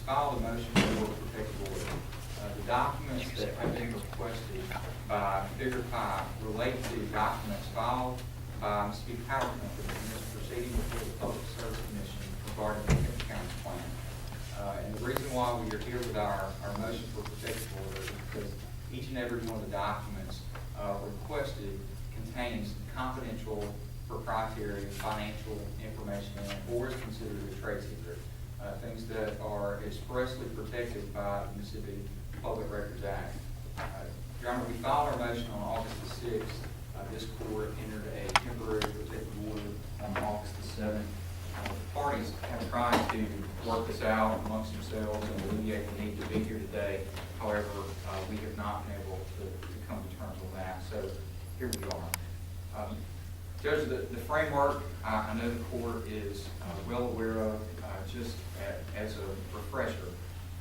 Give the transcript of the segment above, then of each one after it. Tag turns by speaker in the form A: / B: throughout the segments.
A: filed a motion for protective order. The documents that have been requested by Figure 5 relate to documents filed by Mississippi Power Company in this proceeding before the Public Service Commission regarding the Kemper County plan. And the reason why we are here with our motion for protective order is because each and every one of the documents requested contains confidential, proprietary, financial information in it, or is considered a trade secret. Things that are expressly protected by the Mississippi Public Records Act. Your Honor, we filed our motion on August the 6th. This court entered a temporary protective order on August the 7th. The parties have tried to work this out amongst themselves and alleviate the need to be here today. However, we have not been able to come to terms on that. So here we are. Judge, the framework, I know the court is well aware of. Just as a refresher,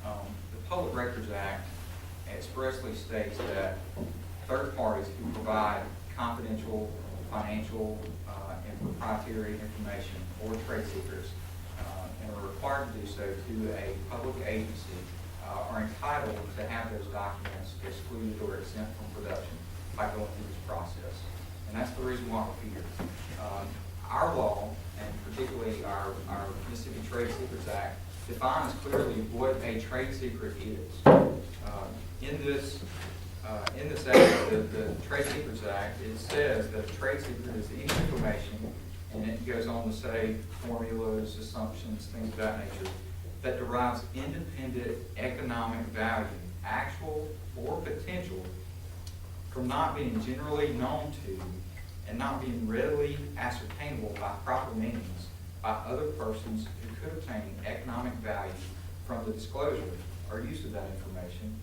A: the Public Records Act expressly states that third parties who provide confidential, financial, and proprietary information or trade secrets and are required to do so to a public agency are entitled to have those documents excluded or exempt from production by going through this process. And that's the reason why we're here. Our law, and particularly our Mississippi Trade Secrets Act, defines clearly what a trade secret is. In this act, the Trade Secrets Act, it says that a trade secret is any information, and it goes on to say formulas, assumptions, things of that nature, that derives independent economic value, actual or potential, from not being generally known to and not being readily ascertainable by proper means by other persons who could obtain economic value from the disclosure or use of that information,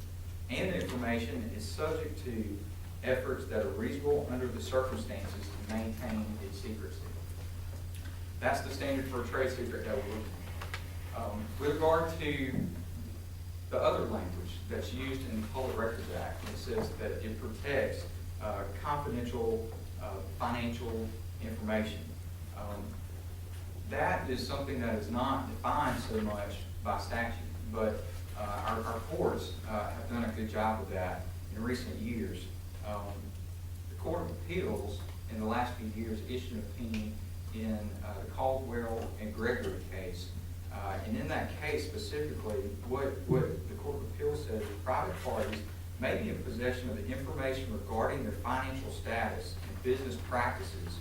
A: and the information is subject to efforts that are reasonable under the circumstances to maintain its secrecy. That's the standard for a trade secret that we're looking at. With regard to the other language that's used in the Public Records Act, it says that it protects confidential financial information. That is something that is not defined so much by statute, but our courts have done a good job of that in recent years. The Court of Appeals in the last few years issued an opinion in the Caldwell and Gregory case. And in that case specifically, what the Court of Appeals says is private parties may be in possession of the information regarding their financial status and business practices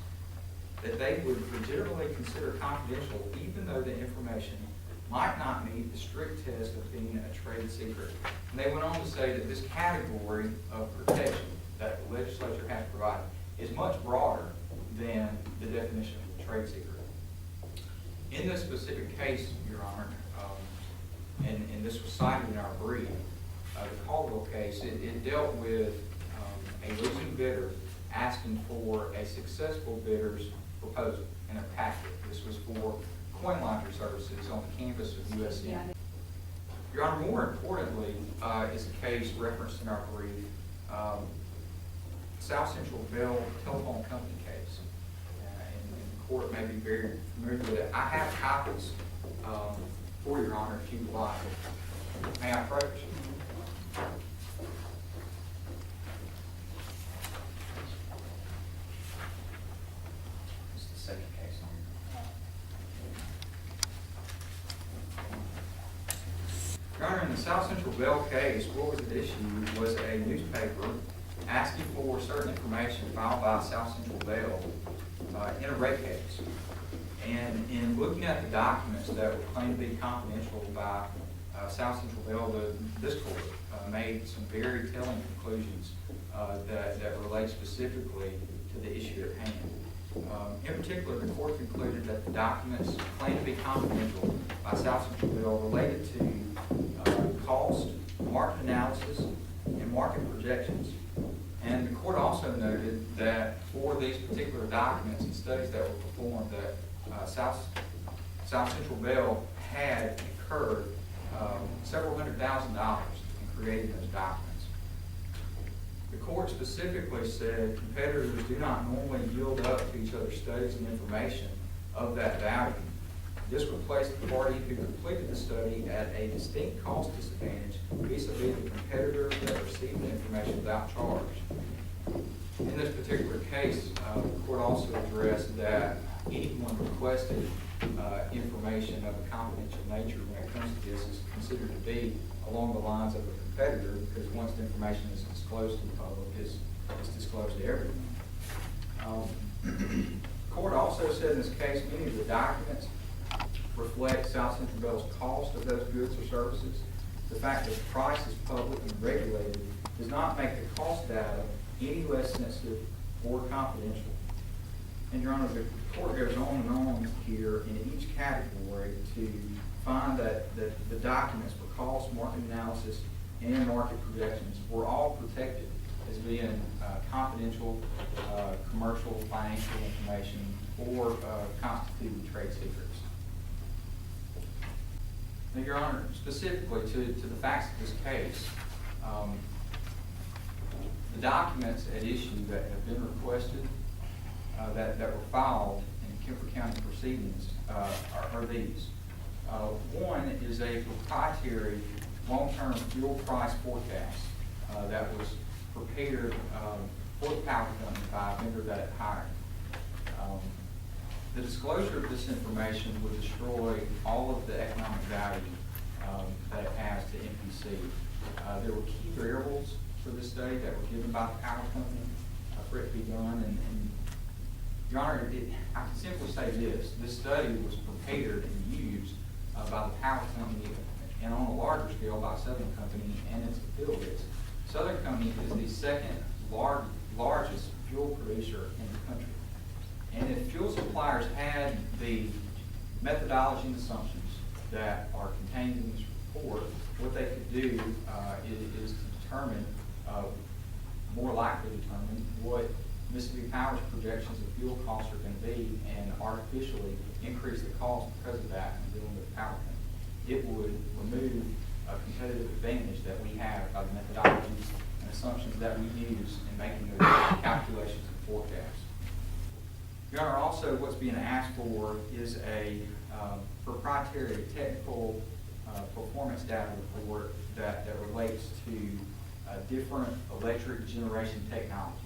A: that they would legitimately consider confidential, even though the information might not meet the strict test of being a trade secret. And they went on to say that this category of protection that the legislature has provided is much broader than the definition of a trade secret. In this specific case, Your Honor, and this was cited in our brief, the Caldwell case, it dealt with a losing bidder asking for a successful bidder's proposal in a packet. This was for coin laundry services on the campus of USC. Yeah. Your Honor, more importantly, is a case referenced in our brief, South Central Bell Telephone Company case. And the court may be very familiar with it. I have copies for Your Honor if you would like. May I approach? This is the second case on here. Your Honor, in the South Central Bell case, what was at issue was a newspaper asking for certain information filed by South Central Bell in a rate case. And in looking at the documents that were claimed to be confidential by South Central Bell, this court made some very telling conclusions that relate specifically to the issue at hand. In particular, the court concluded that the documents claimed to be confidential by South Central Bell related to cost, market analysis, and market projections. And the court also noted that for these particular documents and studies that were performed, that South Central Bell had incurred several $100,000 in creating those documents. The court specifically said competitors do not normally yield up to each other's studies and information of that value, This would place the party who completed the study at a distinct cost disadvantage vis-a-vis the competitor that received the information without charge. In this particular case, the court also addressed that anyone requested information of a confidential nature when it comes to this is considered to be along the lines of a competitor, because once the information is disclosed to the public, it's disclosed to everyone. The court also said in this case many of the documents reflect South Central Bell's cost of those goods or services. The fact that the price is public and regulated does not make the cost data any less sensitive or confidential. And Your Honor, the court goes on and on here in each category to find that the documents for cost, market analysis, and market projections were all protected as being confidential, commercial, financial information, or constituting trade secrets. Now, Your Honor, specifically to the facts of this case, the documents at issue that have been requested, that were filed in Kemper County proceedings, are these. One is a proprietary long-term fuel price forecast that was prepared for the power company by a vendor that it hired. The disclosure of this information would destroy all of the economic value that it has to MPC. There were key variables for this study that were given by the power company for it to be done. And Your Honor, I can simply say this study was prepared and used by the power company and on a larger scale by Southern Company and its affiliates. Southern Company is the second largest fuel producer in the country. And if fuel suppliers had the methodology and assumptions that are contained in this report, what they could do is to determine, more likely determine, what Mississippi Power's projections of fuel costs are going to be and artificially increase the cost because of that in dealing with the power company. It would remove a competitive advantage that we have by the methodologies and assumptions that we use in making those calculations and forecasts. Your Honor, also what's being asked for is a proprietary technical performance data report that relates to different electric generation technologies.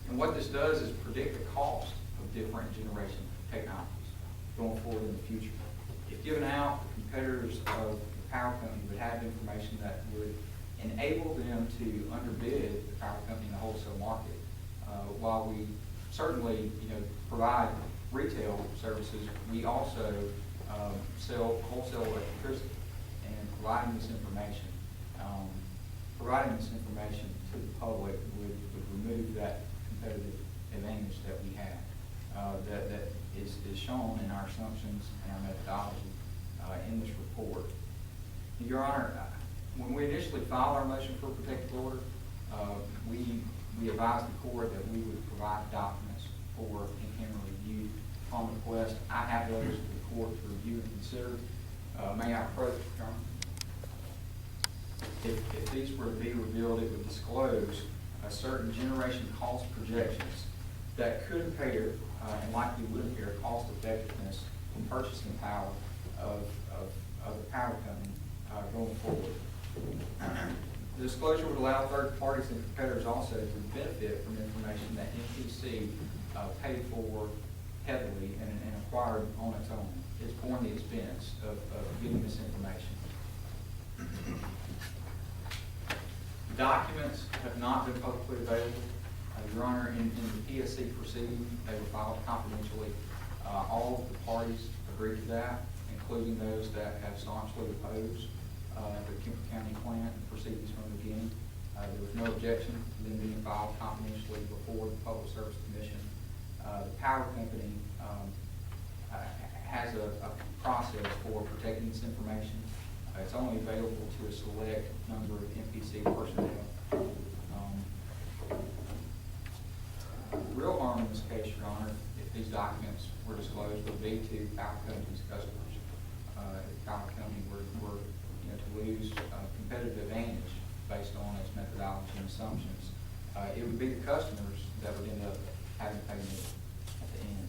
A: And what this does is predict the cost of different generation technologies going forward in the future. If given out, the competitors of the power company would have information that would enable them to underbid the power company in the wholesale market. While we certainly, provide retail services, we also sell wholesale electricity, and providing this information to the public would remove that competitive advantage that we have that is shown in our assumptions and our methodology in this report. Your Honor, when we initially filed our motion for a protective order, we advised the court that we would provide documents for in-camera review on request. I have those for the court to review and consider. May I approach, Your Honor? If these were to be revealed, it would disclose certain generation cost projections that could impair and likely would impair cost effectiveness and purchasing power of the power company going forward. The disclosure would allow third parties and competitors also to benefit from information that MPC paid for heavily and acquired on its own. It's borne the expense of getting this information. The documents have not been publicly available. Your Honor, in the PSC proceeding, they were filed confidentially. All of the parties agreed to that, including those that have staunchly opposed the Kemper County plant and proceedings from the beginning. There was no objection to them being filed confidentially before the Public Service Commission. The power company has a process for protecting this information. It's only available to a select number of MPC personnel. Real harm in this case, Your Honor, if these documents were disclosed, would be to power company's customers. If the power company were to lose competitive advantage based on its methodology and assumptions, it would be the customers that would end up having to pay more at the end.